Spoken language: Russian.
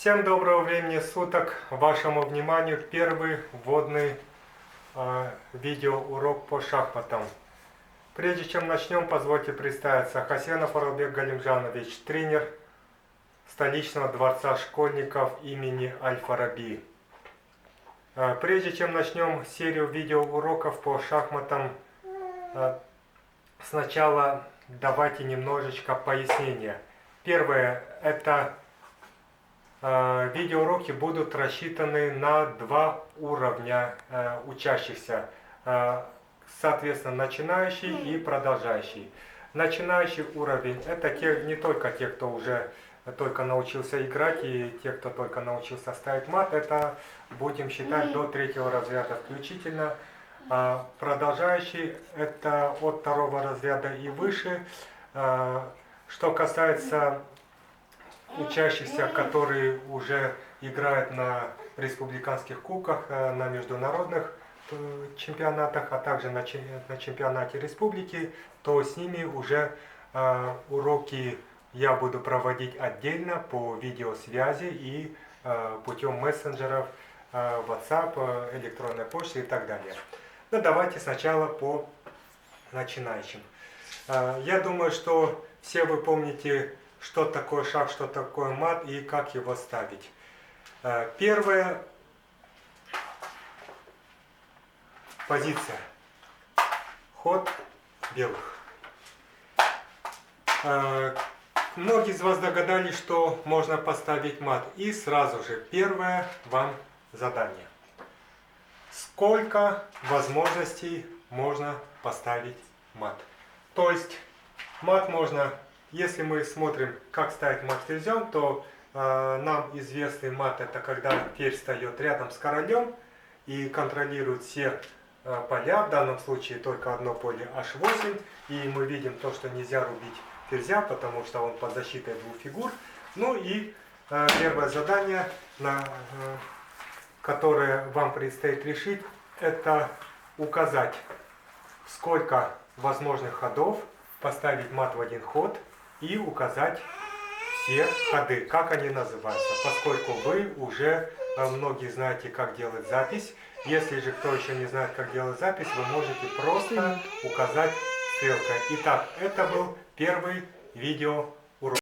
Всем доброго времени суток. Вашему вниманию первый вводный видеоурок по шахматам. Прежде чем начнем, позвольте представиться. Хасенов Оралбек Галимжанович, тренер столичного дворца школьников имени Аль-Фараби. Прежде чем начнем серию видеоуроков по шахматам, сначала давайте немножечко пояснения. Первое, это видеоуроки будут рассчитаны на два уровня учащихся, соответственно, начинающий и продолжающий. Начинающий уровень – это не только те, кто уже только научился играть, и те, кто только научился ставить мат, это будем считать до третьего разряда включительно. Продолжающий – это от второго разряда и выше. Что касается учащихся, которые уже играют на республиканских кубках, на международных чемпионатах, а также на чемпионате республики, то с ними уже уроки я буду проводить отдельно по видеосвязи и путем мессенджеров, WhatsApp, электронной почты и так далее. Но давайте сначала по начинающим. Я думаю, что все вы помните, что такое шах, что такое мат и как его ставить. Первая позиция. Ход белых. Многие из вас догадались, что можно поставить мат. И сразу же первое вам задание. Сколько возможностей можно поставить мат? То есть мат можно, если мы смотрим, как ставить мат ферзем, то нам известный мат — это когда ферзь встает рядом с королем и контролирует все поля, в данном случае только одно поле h8, и мы видим то, что нельзя рубить ферзя, потому что он под защитой двух фигур. Ну и первое задание, которое вам предстоит решить, это указать, сколько возможных ходов поставить мат в один ход и указать все ходы, как они называются, поскольку вы уже многие знаете, как делать запись. Если же кто еще не знает, как делать запись, вы можете просто указать стрелкой. Итак, это был первый видеоурок.